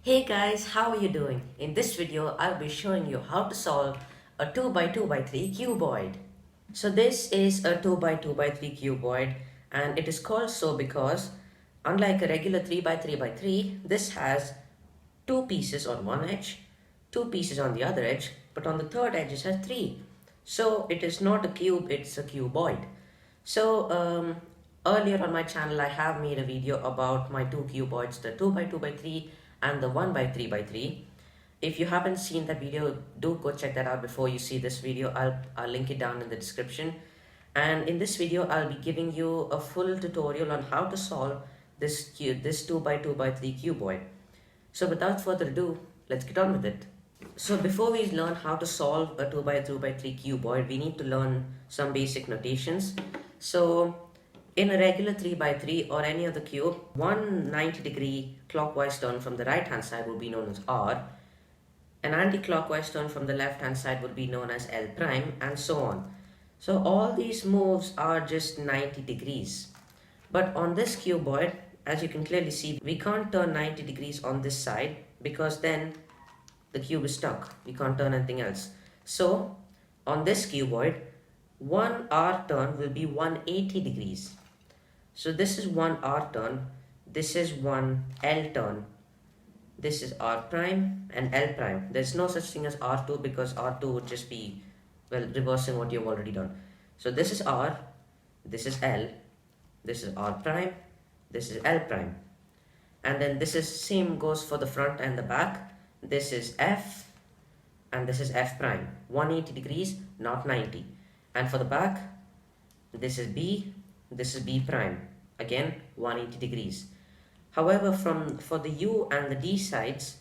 Hey guys, how are you doing? In this video, I'll be showing you how to solve a 2x2x3 cuboid. So this is a 2x2x3 cuboid and it is called so because unlike a regular 3x3x3, this has two pieces on one edge, two pieces on the other edge, but on the third edge it has three. So it is not a cube, it's a cuboid. So earlier on my channel I have made a video about my two cuboids, the 2x2x3 and the 1x3x3. If you haven't seen that video, do go check that out before you see this video. I'll link it down in the description. And in this video, I'll be giving you a full tutorial on how to solve this 2x2x3 cuboid. So without further ado, let's get on with it. So before we learn how to solve a 2x2x3 cuboid, we need to learn some basic notations. So in a regular 3x3 or any other cube, one 90-degree clockwise turn from the right hand side will be known as R. An anti-clockwise turn from the left hand side would be known as L prime, and so on. So all these moves are just 90 degrees. But on this cuboid, as you can clearly see, we can't turn 90 degrees on this side because then the cube is stuck. We can't turn anything else. So on this cuboid, one R turn will be 180 degrees. So this is one R turn, this is one L turn, this is R prime and L prime. There's no such thing as R2 because R2 would just be, well, reversing what you've already done. So this is R, this is L, this is R prime, this is L prime. And then this is same goes for the front and the back. This is F and this is F prime. 180 degrees, not 90. And for the back, this is B, this is B prime. Again, 180 degrees. However, for the U and the D sides,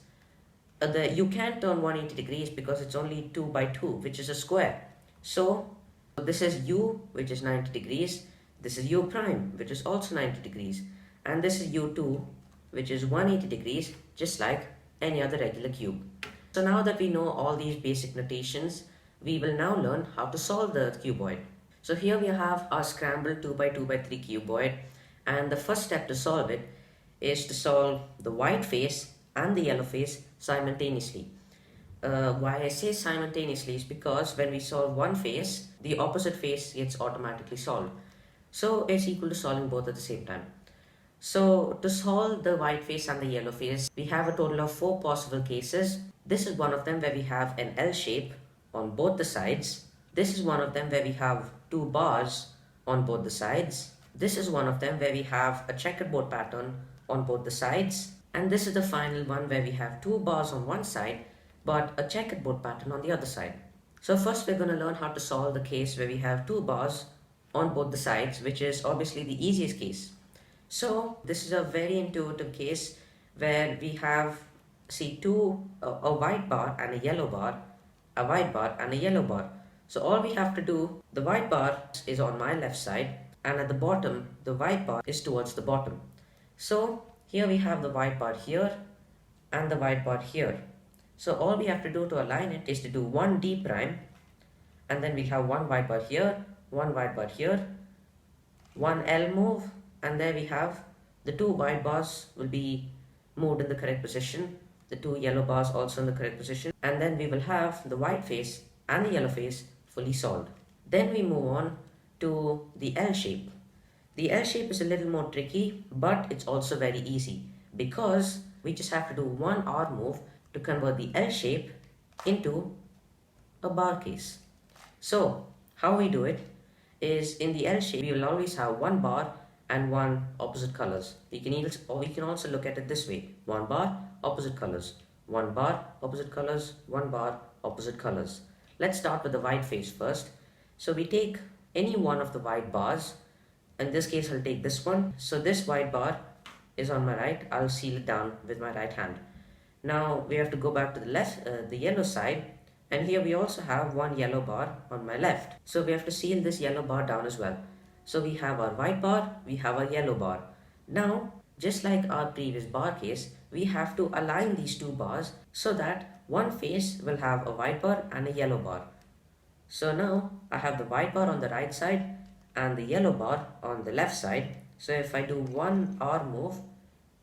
you can't turn 180 degrees because it's only 2 by 2, which is a square. So this is U, which is 90 degrees. This is U prime, which is also 90 degrees. And this is U2, which is 180 degrees, just like any other regular cube. So now that we know all these basic notations, we will now learn how to solve the cuboid. So here we have our scrambled 2x2x3 cuboid, and the first step to solve it is to solve the white face and the yellow face simultaneously. Why I say simultaneously is because when we solve one face, the opposite face gets automatically solved. So it's equal to solving both at the same time. So to solve the white face and the yellow face, we have a total of 4 possible cases. This is one of them where we have an L shape on both the sides. This is one of them where we have 2 bars on both the sides. This is one of them where we have a checkerboard pattern on both the sides. And this is the final one where we have 2 bars on one side but a checkerboard pattern on the other side. So first we're going to learn how to solve the case where we have 2 bars on both the sides, which is obviously the easiest case. So this is a very intuitive case where we have, see, a white bar and a yellow bar, a white bar and a yellow bar. So all we have to do, the white bar is on my left side and at the bottom, the white bar is towards the bottom. So here we have the white bar here and the white bar here. So all we have to do to align it is to do one D prime, and then we have one white bar here, one white bar here, one L move, and there we have the 2 white bars will be moved in the correct position, the 2 yellow bars also in the correct position, and then we will have the white face and the yellow face fully solved. Then we move on to the L shape. The L shape is a little more tricky, but it's also very easy because we just have to do one R move to convert the L shape into a bar case. So how we do it is, in the L shape we will always have one bar and one opposite colors. You can also look at it this way: one bar, opposite colors, one bar, opposite colors, one bar, opposite colors. Let's start with the white face first. So we take any one of the white bars. In this case, I'll take this one. So this white bar is on my right. I'll seal it down with my right hand. Now we have to go back to the left, the yellow side. And here we also have one yellow bar on my left. So we have to seal this yellow bar down as well. So we have our white bar, we have our yellow bar. Now, just like our previous bar case, we have to align these 2 bars so that one face will have a white bar and a yellow bar. So now I have the white bar on the right side and the yellow bar on the left side. So if I do one R move,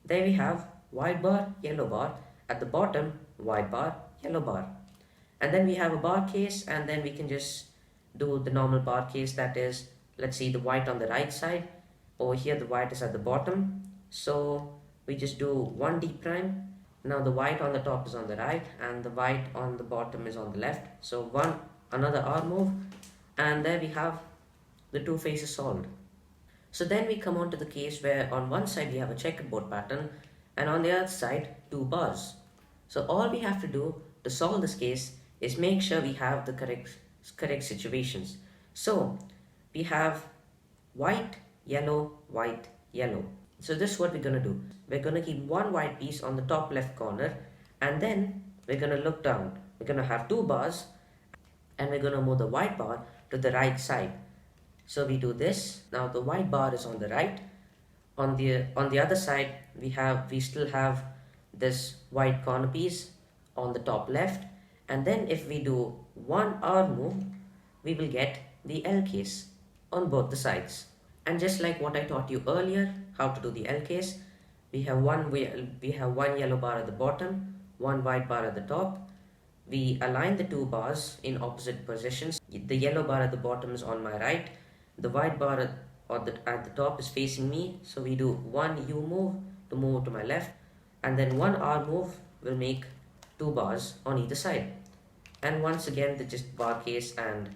there we have white bar, yellow bar, at the bottom, white bar, yellow bar. And then we have a bar case, and then we can just do the normal bar case, that is, let's see, the white on the right side. Over here the white is at the bottom, so we just do one D prime. Now the white on the top is on the right and the white on the bottom is on the left, so another R move, and there we have the two faces solved. So then we come on to the case where on one side we have a checkerboard pattern and on the other side two bars. So all we have to do to solve this case is make sure we have the correct situations. So we have white, yellow, white, yellow. So this is what we're going to do. We're going to keep one white piece on the top left corner, and then we're going to look down. We're going to have two bars, and we're going to move the white bar to the right side. So we do this. Now the white bar is on the right. On the other side, we still have this white corner piece on the top left, and then if we do one R move, we will get the L case on both the sides. And just like what I taught you earlier, how to do the L case, we have one yellow bar at the bottom, one white bar at the top. We align the two bars in opposite positions. The yellow bar at the bottom is on my right, the white bar at the top is facing me, so we do one U move to move to my left, and then one R move will make two bars on either side. And once again, the just bar case and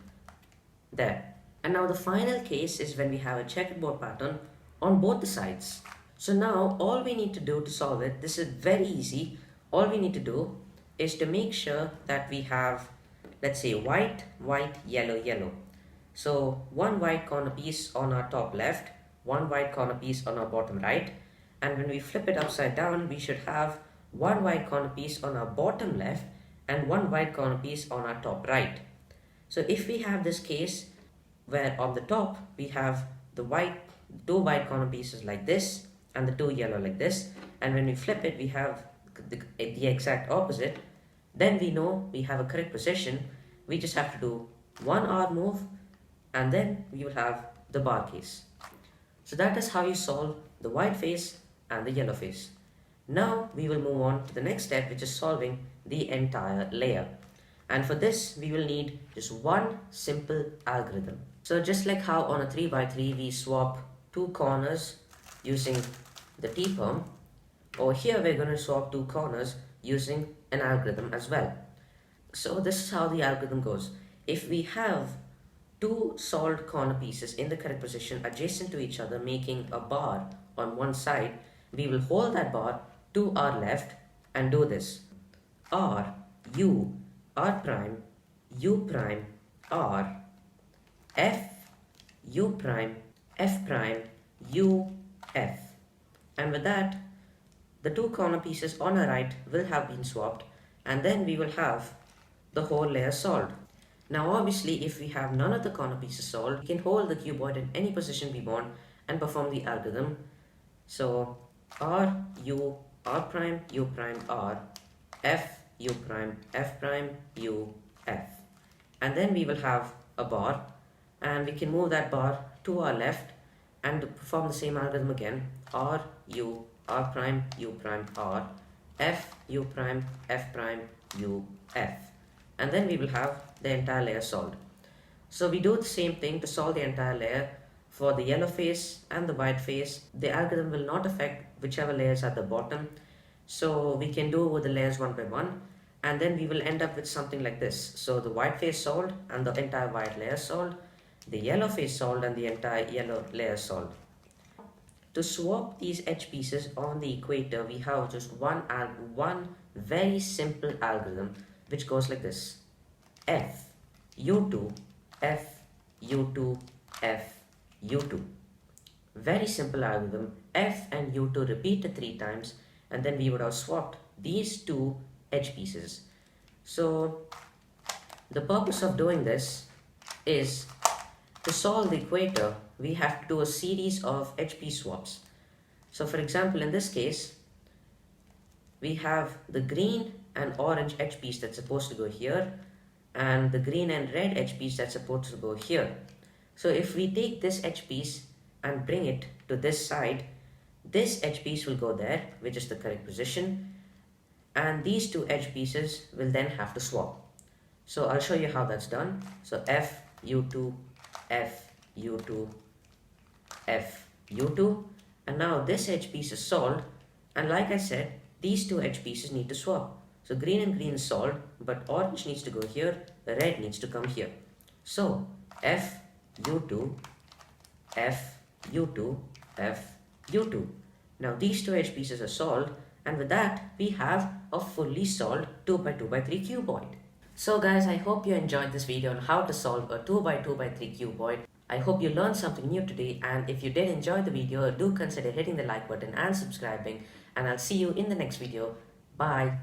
there. And now the final case is when we have a checkerboard pattern on both the sides. So now all we need to do to solve it, this is very easy. All we need to do is to make sure that we have, let's say, white, white, yellow, yellow. So one white corner piece on our top left, one white corner piece on our bottom right, and when we flip it upside down, we should have one white corner piece on our bottom left and one white corner piece on our top right. So if we have this case where on the top we have two white corner pieces like this and the two yellow like this, and when we flip it we have the exact opposite, then we know we have a correct position. We just have to do one R move, and then we will have the bar case. So that is how you solve the white face and the yellow face. Now we will move on to the next step, which is solving the entire layer. And for this, we will need just one simple algorithm. So just like how on a 3x3 we swap two corners using the T-perm, over here we're going to swap two corners using an algorithm as well. So this is how the algorithm goes. If we have two solved corner pieces in the correct position adjacent to each other making a bar on one side, we will hold that bar to our left and do this. R, U, R prime, U prime, R, F, U prime, F prime, U, F. And with that, the two corner pieces on our right will have been swapped, and then we will have the whole layer solved. Now obviously if we have none of the corner pieces solved, we can hold the cuboid in any position we want and perform the algorithm. So R, U, R prime, U prime, R, F, U prime, F prime, U, F. And then we will have a bar, and we can move that bar to our left and perform the same algorithm again. R, U, R prime, U prime, R, F, U prime, F prime, U, F. And then we will have the entire layer solved. So we do the same thing to solve the entire layer for the yellow face and the white face. The algorithm will not affect whichever layers at the bottom. So we can do with the layers one by one, and then we will end up with something like this. So the white face solved and the entire white layer solved, the yellow face solved and the entire yellow layer solved. To swap these edge pieces on the equator, we have just one very simple algorithm which goes like this. F, U2, F, U2, F, U2. Very simple algorithm. F and U2 repeated 3 times, and then we would have swapped these two edge pieces. So the purpose of doing this is to solve the equator, we have to do a series of edge piece swaps. So for example, in this case, we have the green and orange edge piece that's supposed to go here, and the green and red edge piece that's supposed to go here. So if we take this edge piece and bring it to this side, this edge piece will go there, which is the correct position, and these two edge pieces will then have to swap. So I'll show you how that's done. So F, U2, F, U2, F, U2, and now this edge piece is solved, and like I said, these two edge pieces need to swap. So green and green is solved, but orange needs to go here, the red needs to come here. So F, U2, F, U2, F, U2. Now these two edge pieces are solved, and with that we have a fully solved 2x2x3 cuboid. So guys, I hope you enjoyed this video on how to solve a 2x2x3 cuboid. I hope you learned something new today, and if you did enjoy the video, do consider hitting the like button and subscribing, and I'll see you in the next video. Bye.